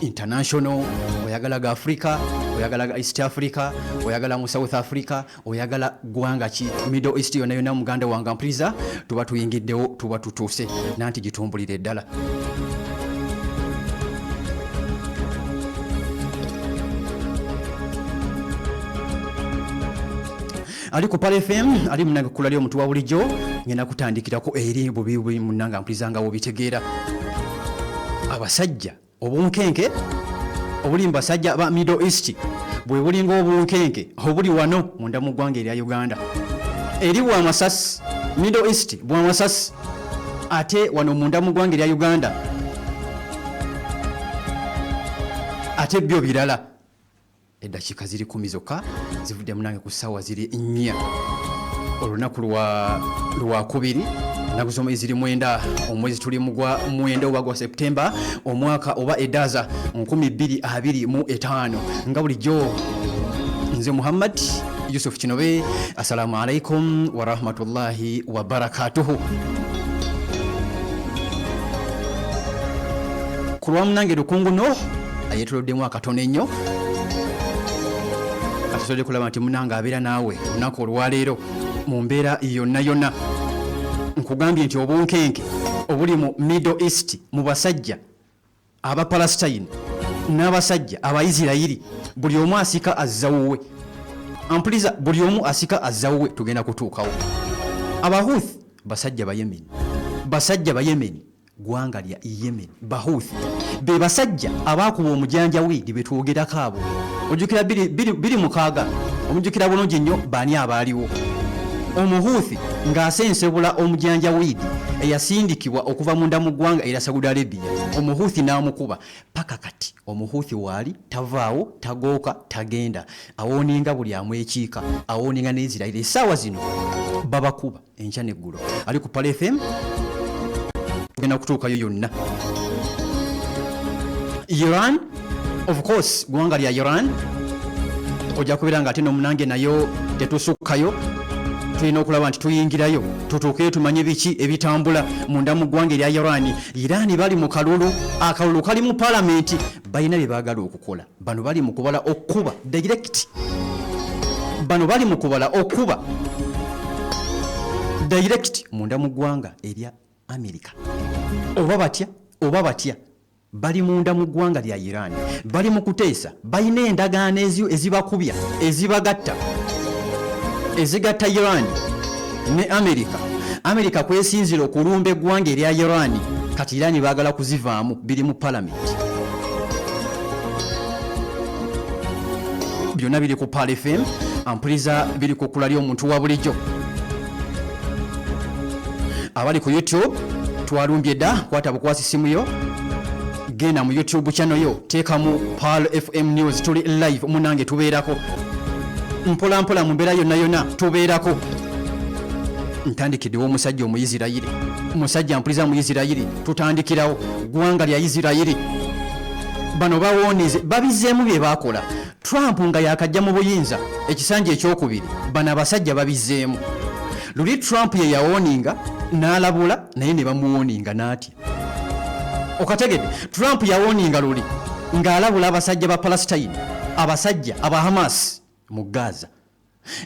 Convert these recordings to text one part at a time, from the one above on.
international, oyagala ga Africa, oyagala ga East Africa, oyagala mu South Africa, oyagala gwanga ki Middle East yona yona muganda wanga mpuriza tuba tuyingiddewo tuba tutuuse nanti gitumbulire ddala. Ali ku Pale FM ali munanga kulali omuntu wa bulijjo ngenda kutandikirako eri bubibi munanga mpulizanga obitegeera abasajja obunkenke obuli mbasajja ba Middle East bwe bulinga obunkenke obuli wano munda mu ggwanga erya Uganda eri wa Masasi Middle East bwa Masasi ate wano munda mu ggwanga erya Uganda ate byo birala eddakiika ziri 10 zokka zivudde munange ku ssaawa ziri 4 olunaku lwa kubiri ennaku zomwezi ziri 9 omwezi tuli mugwa 9 oba gwa Septemba omwaka oba eddaza 2025 nga bulijjo nze Muhammad Yusuf Kinobe. Assalamu alaikum wa rahmatullahi wa barakatuhu. Kulwa munange lukungu no ayetoloddemu akatono ennyo atusole kulaba nti munanga abeera naawe olunaku olwaleero mu mbeera yonna nkugambye nti obunkenke obuli mu Middle East mu basajja aba Palestine n'abasajja aba Israel buli omu asika azawuwe ampuliza buli omu asika azawuwe tugenda kutuukawo. Abahouthi basajja ba Yemen gwanga lya Yemen Bahouthi be basajja abakuba omujanjawiri betwogerako abo ojukira biri mukaaga omujukira bulungi nnyo bani abaaliwo Omuhouthi ng'asensebula omujanjawiri eyasindikibwa okuva munda mu ggwanga era Saudi Arabia Omuhouthi n'amukuba paka kati Omuhouthi waali tavaawo tagooka tagenda awooninga buli amwekiika awooninga n'Isirairi essaawa zino babakuba enkya n'eggulo. Ali ku Pale FM tugenda kutuukayo yonna. Iran of course gwanga lya Iran ojja kubeera nga ate n'omunange nayo tetusukkayo tulina okulaba nti tuyingirayo tutuukeyo tumanye biki ebitambula munda mu ggwanga erya Iran bali mu akalulu kali mu palamenti balina bye baagala okukola. Bano bali mu kubala okkuba direct munda mu ggwanga erya America oba batya bali munda mu ggwanga lya Iran bali mu kuteesa balina endagaano ezibakubya ezibagatta ezigatta Iran ne America kwesinzira okulumba eggwanga erya Iran kati Iran baagala kuzivaamu biri mu palamenti. Byonna biri ku Pale FM ampuliza biri ku kulali omuntu wa bulijjo. Abali ku YouTube twalumbye dda kwata bukwasi simu yo genda mu YouTube channel yo teeka mu Pale FM News tuli live munange tubeerako mpola mu mbeera yonna tubeerako. Ntandikiddewo omusajja Omuyisirayiri omusajja ampuliza mu Isirayiri tutandikirawo ggwanga lya Isirayiri bano bawoonize babizeemu bye baakola. Trump nga yakajja mu buyinza ekisanja ekyokubiri bano abasajja babizeemu. Luli Trump ye yawooninga n'alabula naye ne bamuwooninga n'atya. Okategedde Trump yawooninga luli ng'alabula abasajja ba Palestine abasajja aba Hamas mu Gaza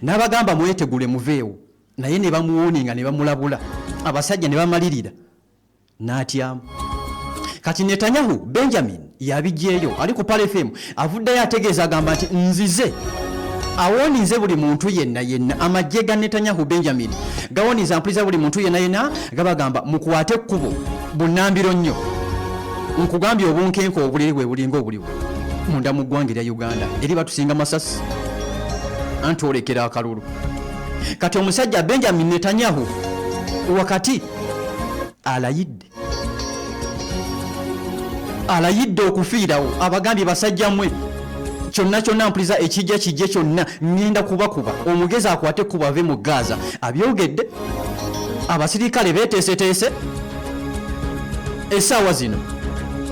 n'abagamba mwetegule muveewo naye ne bamuwooninga ne bamulabula abasajja ne bamalirira n'atyamu. Kati Netanyahu Benjamin yabijjeeyo ali ku Pale FM avuddeyo ategeeza agamba nti nzize awonize buli muntu yenna amajje ga Netanyahu Benjamin gawoniza ampuliza buli muntu yenna gabagamba mukwate ekkubo bunnambiro nnyo nkugambye obunkenke obuliri bwe bulinga obuliwo munda mu ggwanga erya Uganda eri batusinga masasi anti olekera akalulu. Kati omusajja Benjamin Netanyahu wakati alayidde okufiirawo abagambye basajja mmwe kyonna mpuliza ekijja kyonna ngenda kubakuba omugezi akwate ekkubo ave mu Gaza. Abyogedde abasirikale beeteeseteese essaawa zino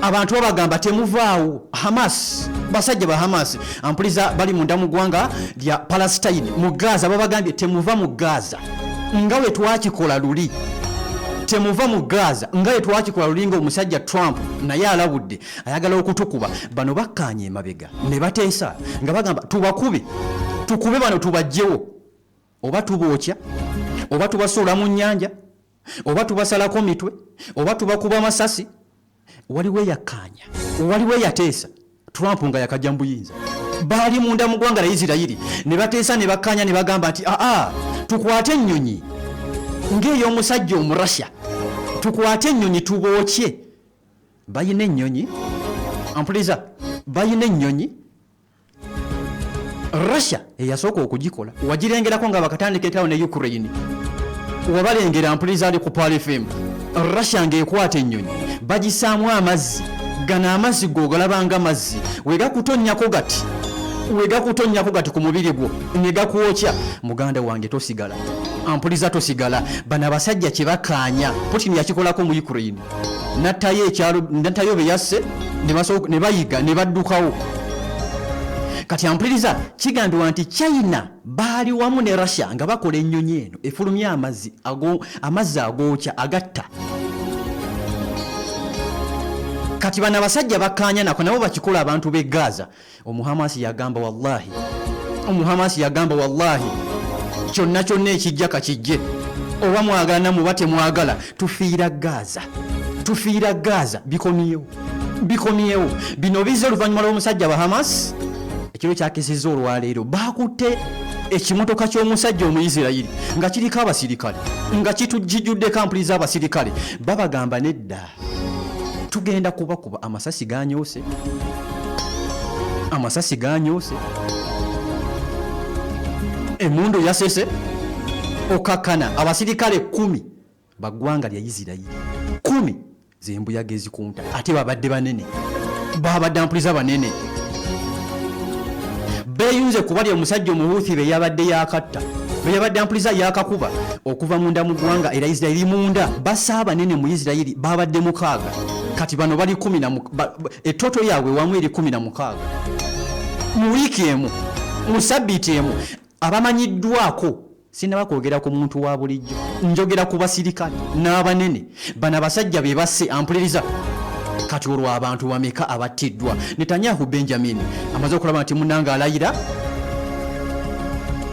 abantu babagamba temuvaawo. Hamas basajja ba Hamas ampuliza bali munda mu ggwanga lya Palestine mu Gaza babagambye temuva mu Gaza nga we twakikola luli temuva mu Gaza nga twakikola lulinga omusajja Trump naye alabudde ayagala okutukuba bano bakkaanya emabega ne bateesa nga bagamba tukube bano tubajjewo oba tubookya oba tubasuula mu nnyanja oba tubasalako mitwe oba tubakuba masasi waliwo yakkaanya waliwo yateesa Trump nga yakajja mu buyinza baali munda mu ggwanga lya Isirayiri ne bateesa ne bakkaanya ne bagamba nti tukwate ennyonyi ng'ey'omusajja Omurasya tukwate ennyonyi tubookye bayina ennyonyi ampuliza bayina ennyonyi Russia eyasooka okugikola wagirengerako nga bakatandika etawo ne Ukraine wabalengera ampuliza ali ku Pal FM Russia ng'ekwata ennyonyi bagisaamu amazzi gano amazzi gogalabanga amazzi wegakutonnyako gati ku mubiri gwo ne gakwokya muganda wange tosigala ampuliza tosigala bano abasajja kye bakaanya Putin yakikolako mu Ukraine nattayo be yasse ne bayiga ne baddukawo kati ampuliriza kigambibwa nti China baali wamu ne Russia nga bakola ennyonyi eno efulumya amazzi agookya agatta kati bano abasajja bakkaanya nako nabo bakikola abantu b'e Gaza Omuhamasi yagamba wallahi kyonna ekijja kakijje oba mwagala namuba temwagala tufiira Gaza bikomyewo bino bizze oluvannyuma lw'omusajja wa Hamas ekiro kyakesezza olwaleero bakutte ekimotoka ky'omusajja Omuyisirayiri nga kiriko abasirikale nga kitujjujjudde kampuni z'abasirikale babagamba nedda tugenda kubakuba amasasi ganyoose emundu yasese okakana abasirikale 10 baggwanga lya Isirayiri 10 zembuyaga ezikunta ate babadde banene babadde ampuliza banene beyunze kubalya omusajja Omuhuthi be yabadde yakatta be yabadde ampuliza yakakuba okuva munda mu ggwanga era Isirayiri munda basaaba nene mu Isirayiri babadde 6 kati bano bali 10 etoto yaabwe wamu eri 16 mu wiiki emu mu sabbiiti emu abamanyiddwako sinaba kwogera ku muntu wa bulijjo njogera ku basirikale n'abanene bano abasajja be basse ampuliriza kati olwo abantu bameka abattiddwa Netanyahu Benjamin amaze okulaba nti munnanga alayira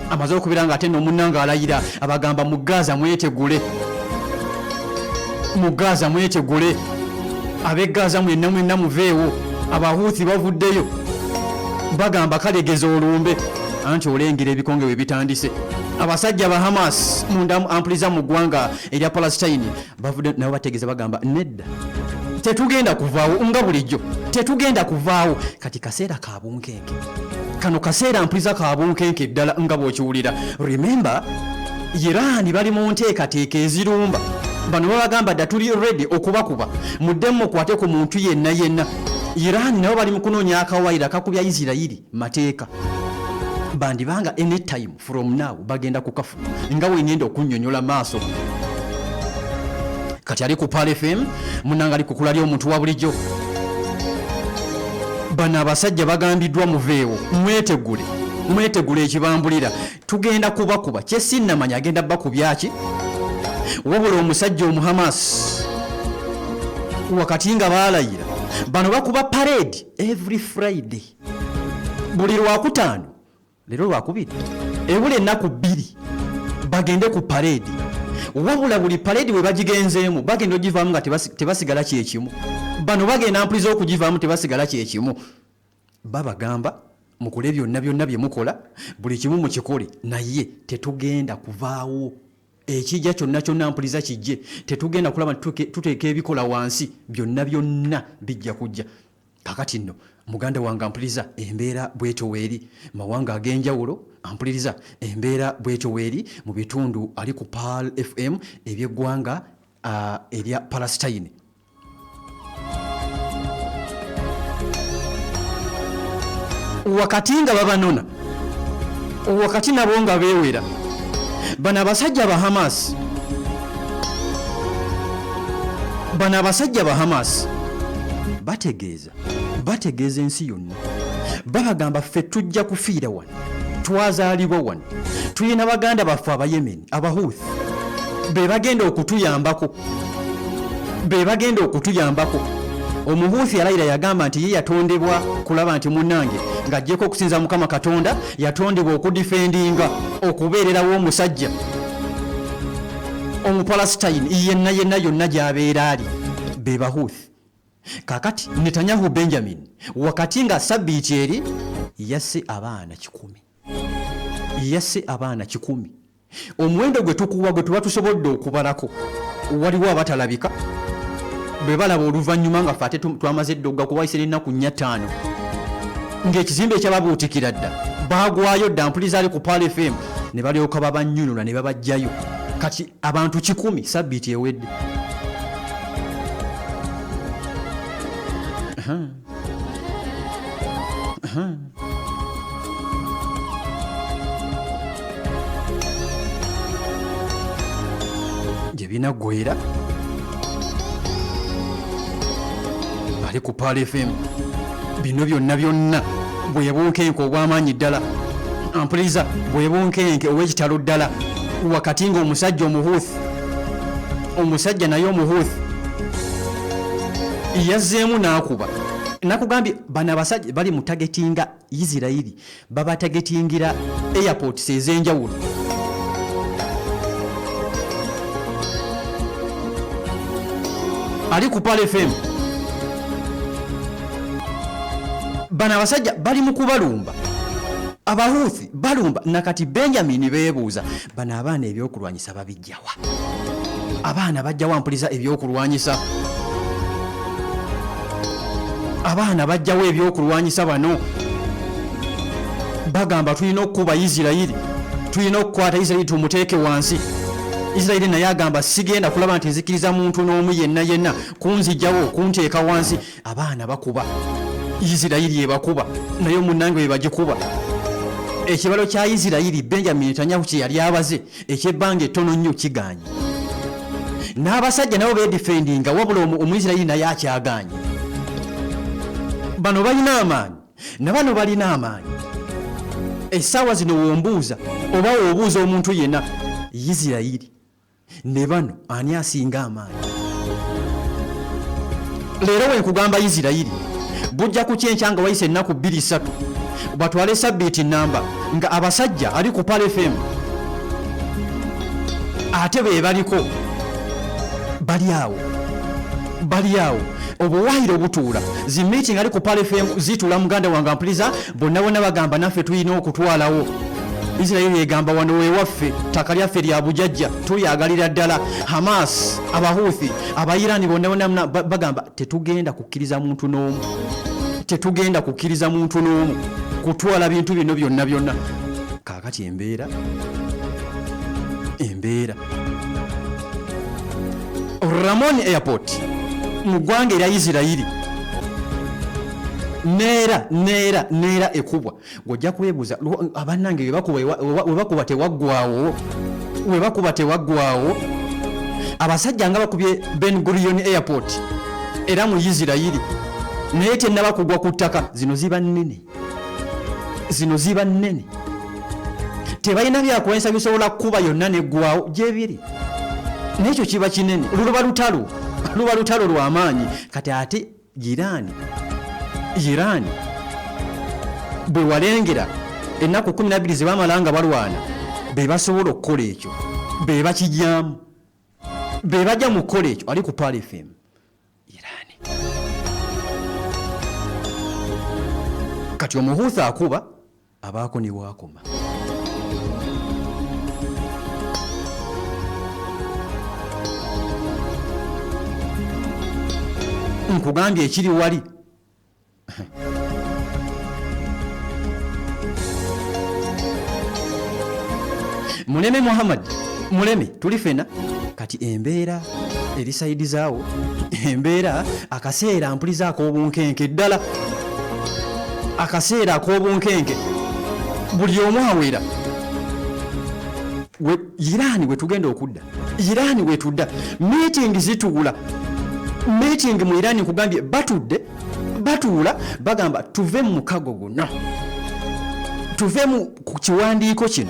amaze okubira nga ate no munnanga alayira abagamba mu Gaza mwetegule ab'e Gaza mwenna muveewo abahuuthi bavuddeyo bagamba kalegeza olumbe anti olengera ebikonge we bitandise abasajja ba Hamas munda ampuliza mu ggwanga erya Palestine bavudde nabo bategeeza bagamba nedda tetugenda kuvaawo nga bulijjo tetugenda kuvaawo kati kaseera ka bunkenke kano kaseera ampuliza ka bunkenke ddala nga bw'okiwulira remember Iran bali mu nteekateeka ezirumba bano babagamba dda tuli ready okubakuba muddemu mukwate ku muntu yenna Iran nabo bali mu kunoonya akawaayira kakubya Isirayiri mateeka bandibanga anytime from now bagenda kukafuna nga wenyenda okunnyonnyola maaso kati ali ku Pal FM munanga ali kukula lyo omuntu wa bulijjo bano abasajja bagambiddwa muveewo mwetegule ekibambulira tugenda kubakuba kyesinnamanya agenda bakubyaki wabula omusajja Omuhamas wakati nga baalayira bano bakuba parade every Friday buli Lwakutaano leero Lwakubiri ebula ennaku 2 bagende ku parade wabula buli parade we bagigenzeemu bagenda ogivaamu nga tebasigala kyekimu bano bagenda ampuliza okugivaamu tebasigala kyekimu babagamba mukole byonna bye mukola buli kimu mukikole naye tetugenda kuvaawo ekijja kyonna ampuliza kijje tetugenda kulaba tuteeka ebikola wansi byonna bijja kujja kakati nno muganda wange ampuliza embeera bwetoweeri mawanga ag'enjawulo ampuliriza embeera bwetoweeri mu bitundu ali ku Pal FM eby'eggwanga erya Palestine wakati nga babanona wakati nabo nga beewera bano abasajja ba Hamas bategeeza ensi yonna babagamba ffe tujja kufiira wano twazaalibwa wano tulina baganda baffe Abayemeni Abahuthi be bagenda okutuyambako omuhuuthi alayira yagamba nti ye yatondebwa kulaba nti munnange ng'ajjeko okusinza Mukama Katonda yatondebwa okudifendinga okubeererawo omusajja Omupalestine yenna yonna gy'abeera ali be bahuuthi. Kakati Netanyahu Benjamin wakati nga sabbiiti eri yasse abaana 10 omuwendo gwe tukuwa gwe tuba tusobodde okubalako waliwo abatalabika bwe balaba oluvannyuma nga fate twamaze eddogga kubayise n'ennaku 4-5 ng'ekizimbe ekyababuutikira dda baagwayo dda mpuli zaali ku Pal FM ne balyoka babanyunula ne babajjayo kati abantu 10 sabbiiti ewedde. Gye binaggwera ali ku Pal FM bino byonna bwebunkenke obw'amaanyi ddala ampuliza bwebunkenke ow'ekitalo ddala wakati ng'omusajja omuhuuthi omusajja naye omuhuuthi yazzeemu n'akuba nakugambye bano abasajja bali mu tagetinga Isirairi babatagetingira airports ez'enjawulo ali ku Pal FM bano abasajja bali mu kubalumba abahuuthi balumba nakati Benjamin beebuuza bano abaana ebyokulwanyisa babijjawa abaana bajjawa mpuliza ebyokulwanyisa abaana bajjawo ebyokulwanyisa bano bagamba tulina okuba Isirairi tulina okukwata Isirairi tumuteeke wansi Isirairi naye agamba sigenda kulaba nti nzikiriza muntu n'omu yenna kunzijjawo kunteeka wansi abaana bakuba Isirairi ebakuba naye munnange webagikuba ekibalo kya Isirairi Benjamin Netanyahu kye yali abaze ekyebbanga ettono nnyo kiganye n'abasajja nabo beedifendinga wabula Omuyisirairi naye akyaganye bano balina amaanyi nabano balina amaanyi essaawa zino wombuuza oba wobuuza omuntu yenna Isirairi ne bano ani asinga amaanyi leero wenkugamba Isirairi bujja ku kyenkya wayise ennaku 2-3 batwale sabbiiti namba nga abasajja ali ku Pal FM ate be baliko bali awo obuwaayiro obutuula zi meeting ali ku Pal FM zituula muganda wange ampuliza bonna bagamba naffe tulina okutwalawo Isirairi egamba wano wewaffe ttaka lyaffe lya bujajja tulyagalira ddala Hamas abahuuthi abayirani bonna bagamba tetugenda kukkiriza muntu n'omu kutwala bintu bino byonna kaakati embeera Ramon Airport mu ggwanga erya Isirairi neera ekubwa ng'ojja kwebuuza abannange webakuba tewaggwawo abasajja nga bakubye Ben Gurion Airport era mu Isirairi naye tennaba kugwa ku ttaka zino ziba nnene tebalina byakuwanyisa bisobola kuba yonna neggwawo gyebiri n'ekyo kiba kinene luba lutalo lw'amaanyi kati ate Irani bwe walengera ennaku 12 ze bamala nga balwana be basobola okukola ekyo be bakijyamu be bajja mu kukola ekyo ali ku Pal FM Irani kati omuhuuthi akuba abaako ne waakoma nkugambye ekiri wali Muleme Muhammad Muleme tuli fena kati embeera eri saidi zaawo embeera akaseera mpuliza ak'obunkenke ddala akaseera ak'obunkenke buli omu awera Irani wetugenda okudda Irani wetudda meeting zituula meeting mu Irani nkugambye batuula bagamba tuve mu mukago guno tuve ku kiwandiiko kino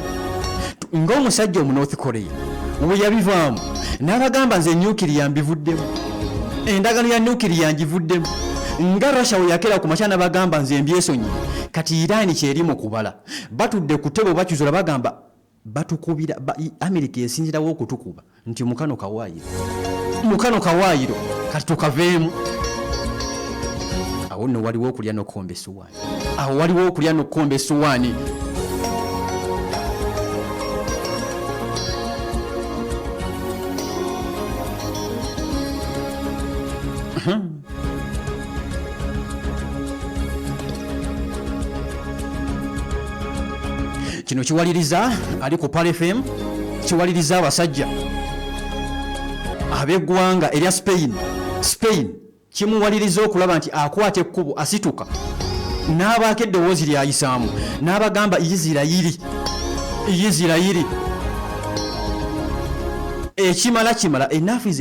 ng'omusajja omu North Korea we yabivaamu n'abagamba nze nuclear mbivuddemu, endagano ya nuclear ngivuddemu. Nga Russia we yakera ku makya n'abagamba nze mbyesonyi. Kati Iran kyeri mu kubala batudde ku ttebo bakyuzula bagamba batukubira America esinzirawo okutukuba nti mukano kawaayiro kati tukaveemu. Awo nno waliwo okulya n'okukomba essuwaani. Kino kiwaliriza ali ku Pal FM, kiwaliriza abasajja ab'eggwanga erya Spain kimuwaliriza okulaba nti akwata ekkubo asituka n'abaako eddoboozi lyayisaamu n'abagamba Isirayiri ekimala enough is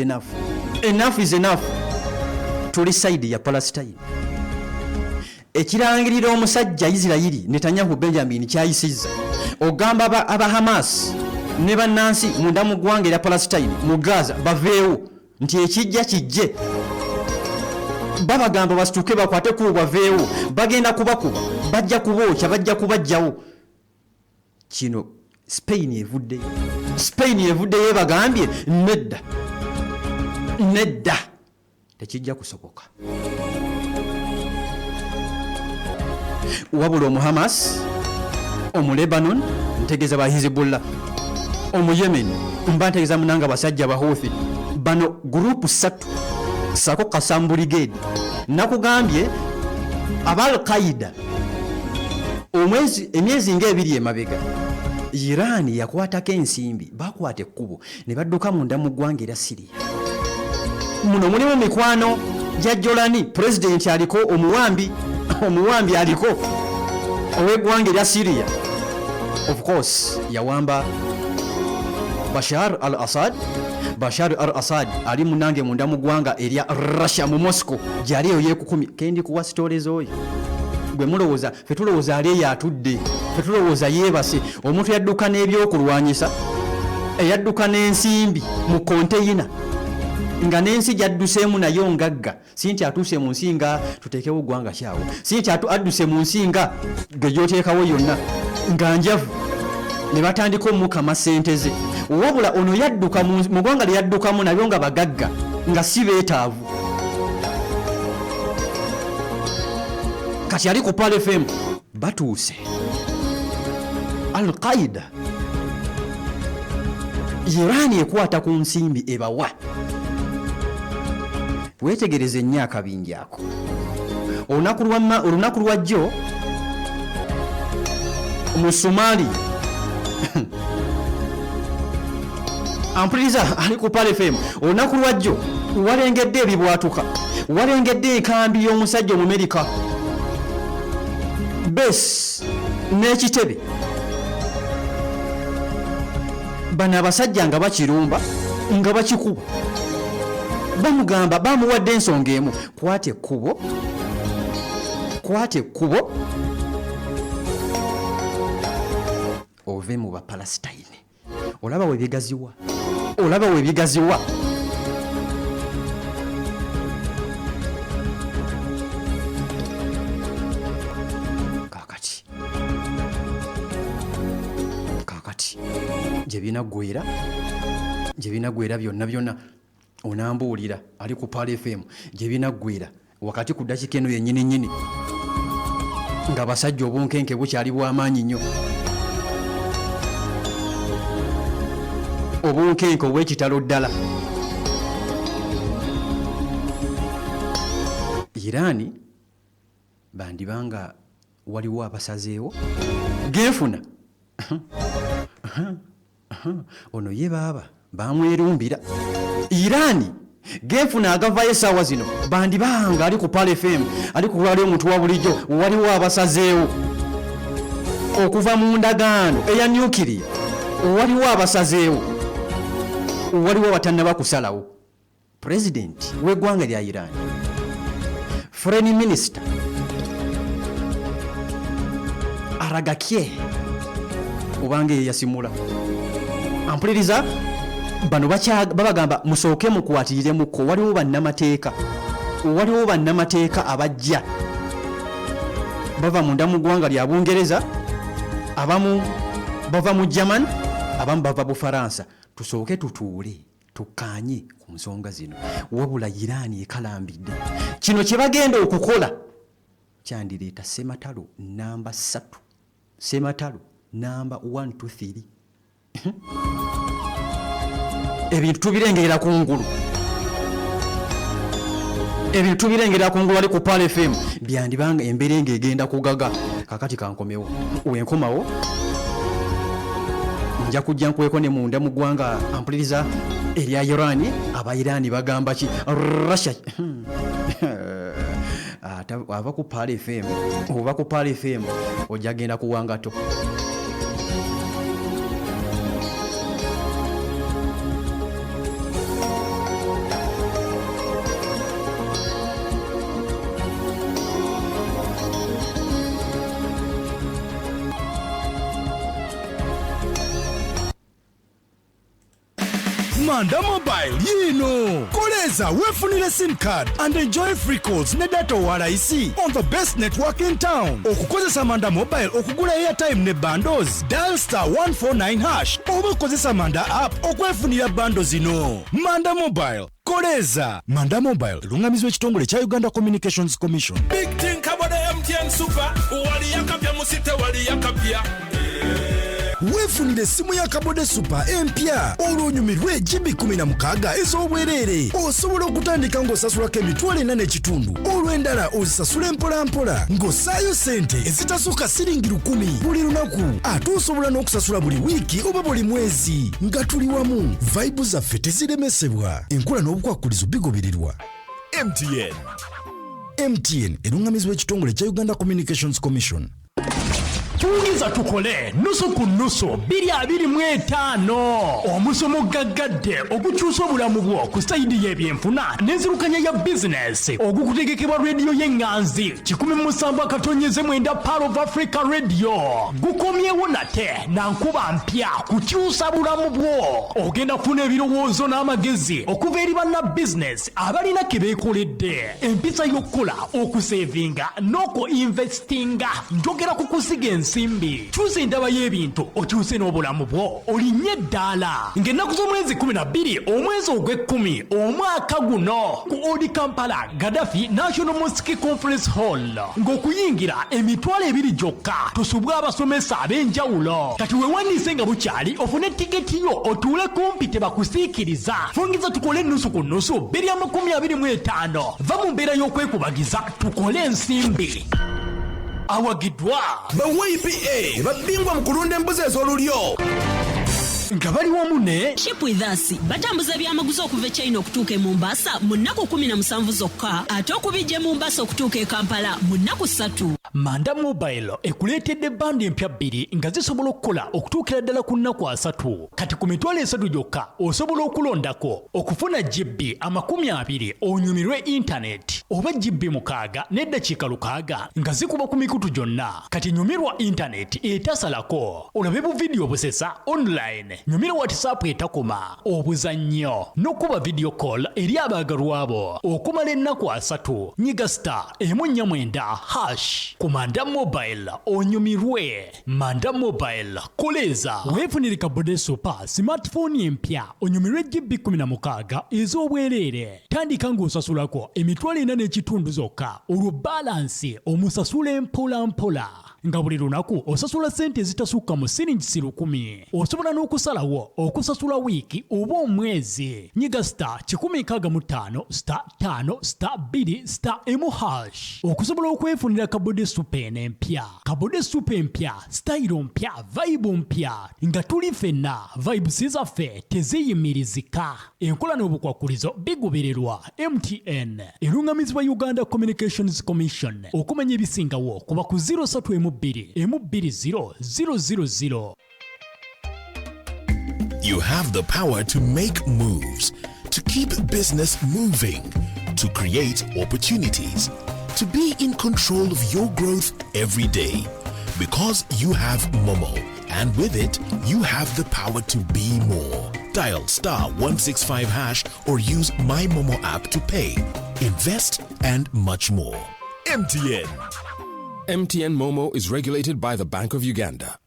enough. Tuli side ya Palestine. Ekirangirira omusajja Isirayiri Netanyahu Benjamin kyayisizza ogamba aba Hamas ne bannansi munda mu ggwanga erya Palestine mu Gaza baveewo nti ekijja kijje. Babagamba basituke bakwate ku baveewo bagenda kubakuba bajja kubookya bajja kubajjawo. Kino Spain evuddeyo bagambye nedda tekijja kusoboka. Wabula omu Hamas, omu Lebanon ntegeeza ba Hezbollah, omu Yemen mba ntegeeza munanga basajja Bahouthi, bano gurupu 3 sako Qassam Brigade. Nakugambye aba Al-Qaeda emyezi ng'ebiri emabega Iran yakwatako ensimbi bakwata ekkubo ne badduka munda mu ggwanga erya Syria. Muno mulimu mikwano gya Jolani, president aliko, omuwambi aliko ow'eggwanga erya Syria. Of course yawamba Bashar al-Assad ali munange munda mu ggwanga erya Russia mu Moscow gyali eyo yeekukumi. Kendi kuwa stories oyo gwe mulowooza fe tulowooza ali yatudde, fe tulowooza yeebase. Omuntu yadduka n'ebyokulwanyisa, eyadduka n'ensimbi mu konteyina nga n'ensi gyadduseemu nayo ngagga. Si nti atuuse mu nsi nga tuteekewo ggwanga kyawo, si nti adduse mu nsi nga ge gy'oteekawo yonna nga njavu ne batandika omukama ssente ze. Wabula ono yadduka mu ggwanga lye yaddukamu nabyo nga bagagga nga si beetaavu. Kati ali ku Pal FM batuuse. Al-Qaeda Iran ekwata ku nsimbi ebawa. Wetegereze nnyo akabingi ako. Olunaku lwajjo mu Somalia ampuliriza ali ku Pal FM. Olunaku lwajjo walengedde ebibwatuka, walengedde enkambi y'omusajja Omumerika base n'ekitebe. Bano abasajja nga bakirumba nga bakikuba bamugamba bamuwadde ensonga emu, kwate ekkubo ove mu Bapalestine. Olaba we bigaziwa. Kakati gye binagwera byonna onambuulira ali ku Pal FM gye binagwera wakati ku ddakiika eno yennyini nga basajja obunkenke bukyali bw'amaanyi nnyo, obunkenke obw'ekitalo ddala. Iran bandibanga waliwo abasazeewo genfuna ono ye baaba bamwerumbira. Iran genfuna agavayo essaawa zino bandibanga ali ku Pal FM ali ku lwali omuntu wa bulijjo waliwo abasazeewo okuva mu ndagaano eya nuclear, waliwo abasazeewo, waliwo batannaba kusalawo. President w'eggwanga lya Iran, Foreign Minister Aragakye obanga ye yasimula. Ampuliriza bano babagamba musooke mukwatirire muko waliwo bannamateeka abajja bava munda mu ggwanga lya Bungereza, abamu bava mu German, abamu bava Bufaransa. Tusooke tutuule tukkaanye ku nsonga zino, wabula Iraani ekalambidde. Kino kye bagenda okukola kyandireeta ssematalo namba 3, ssematalo namba 1 2 3. Ebintu tubirengera kungulu, ebintu tubirengera kungulu ali ku Pal FM byandibanga emberenge egenda kugaga. Kakati kankomewo wenkomawo nja kujja nkweko ne munda mu ggwanga ampuliriza erya Irani. Abayirani bagamba ki? Russia ava ku Pal FM oba ku Pal FM ojja genda kuwangato. Manda Mobile yino. Koleza wefunile SIM card and enjoy free calls ne data walaisi on the best network in town. Okukozesa Manda Mobile okugula airtime ne bundles, dial *149# oba okozesa Manda app okwefunira bundles zino. Manda Mobile. Koleza. Manda Mobile lungamizwa ekitongole kya Uganda Communications Commission. Big thing kabode MTN Super. Wali yakapya musite wali yakapya. Wefunile simu ya Kabode Super empya olwonyumirwe GB 16 ez'obwerere. Osobola okutandika ng'osasulako emitwalo 4 n'ekitundu. Olw'endala ozisasula mpola ng'ossaayo ssente ezitasuka siringi 10 buli lunaku. Ate osobola n'okusasula buli wiiki oba buli mwezi. Nga tuli wamu, vibe zaffe teziremesebwa. Enkola n'obukwakkulizo bigobererwa. MTN erungamizibwa ekitongole kya Uganda Communications Commission. Tuuliza tukole nusu ku nusu 225 omusomo gaggadde okukyusa obulamu bwo ku sayidi y'ebyenfuna n'enzirukanya ya business ogukutegekebwa radio y'enganzi 17 Pearl of Africa Radio gukomyewo nate na nkuba mpya kukyusa bulamu bwo. Ogenda kufuna ebirowoozo n'amagezi okuva eri banna business abalina ke beekoledde, empisa y'okkola, okusevinga n'oku-investinga. Njogera ku kusiga ensimbi. Kyusa endaba y'ebintu okyuse n'obulamu bwo olinye eddaala. Ng'ennaku z'omwezi 12 omwezi ogw'ekkumi omwaka guno ku Old Kampala Gaddafi National Mosque Conference Hall ng'okuyingira emitwalo 2 gyokka. Tusubwa abasomesa ab'enjawulo. Kati weewandiise nga bukyali ofune tiketi yo otuule kumpi tebakusiikiriza. Fungiza tukole nusu ku nusu 225. Va mu mbeera y'okwekubagiza tukole ensimbi. Awagidwa ba YPA babingwa mu kulunda embuzi ez'olulyo. nga bali wamu ne Ship with us batambuza byamaguzi okuva China okutuuka e Mombasa mu nnaku 17 zokka, ate okubijja Mombasa okutuuka e Kampala mu nnaku 3. Manda Mobile ekuleetedde bandi empya 2 nga zisobola okukola okutuukira ddala ku nnaku 3. Kati ku mitwalo 3 gyokka osobola okulondako okufuna GB 20 onyumirwe internet oba GB 6 n'eddakiika 6 nga zikuba ku mikutu gyonna. Kati nyumirwa internet etasalako, olabe bu video busesa online, nyumira WhatsApp etakoma, obuzannyo n'okuba video call eri abaagalwa abo okumala ennaku 3. Nyiga *149# ku Manda Mobile onyumirwe. Manda Mobile koleza weefunire Kabode Super smartphone empya onyumirwe GB 16 ez'obwerere. Tandika ng'osasulako emitwalo 4 n'ekitundu zokka olwo balansi omusasule mpola nga buli lunaku osasula sente ezitasukka mu siringi 10. Osobola n'okusalawo okusasula wiiki oba omwezi. Nyiga *150*5*2*1# okusobola okwefunira Kabode Super empya. Kabode Super empya, style mpya, vibe mpya, nga tuli fenna vibes zaffe teziyimirizika. Enkola n'obukwakkulizo bigobererwa. MTN erungamizibwa Uganda Communications Commission okumanya ebisingawo kuba ku 0322000. You have the power to make moves, to keep business moving, to create opportunities, to be in control of your growth every day. Because you have Momo, and with it, you have the power to be more. Dial *165# or use My Momo app to pay, invest, and much more. MTN. MTN Momo is regulated by the Bank of Uganda.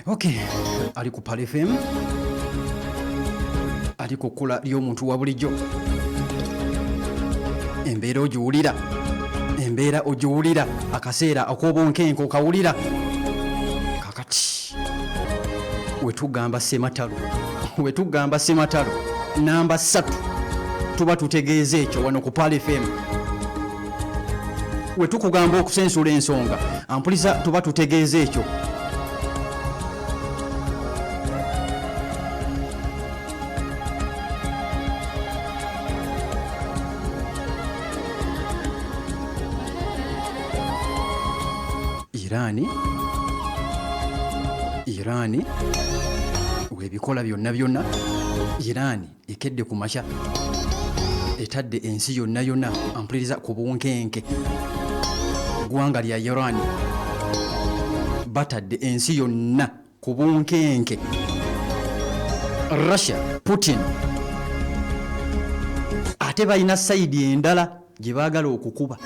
Okay, ali ku Pal FM, ali ku kkula ly'omuntu wa bulijjo. Embeera ogiwulira, akaseera ak'obunkenke okawulira. Kakati wetugamba Ssematalo namba 3 tuba tutegeeza ekyo wano ku Pal FM. Wetukugamba okusensula ensonga ampuliza tuba tutegeeza ekyo. Irani webikola byonna Irani ekedde ku masha etadde ensi yonna ampuliriza ku bunkenke. Gwanga lya Irani batadde ensi yonna ku bunkenke. Russia Putin ate balina sayidi endala gye baagala okukuba.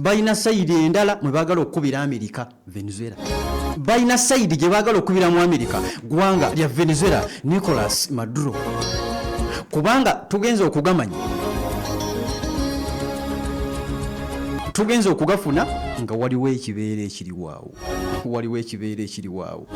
Balina sayidi endala mwe baagala okukubira Amerika, Venezuela. Balina sayidi gye baagala okukubira mu Amerika, gwanga lya Venezuela, Nicolas Maduro. Kubanga tugenze okugamanya, tugenze okugafuna nga waliwo ekibeera ekiri waawo.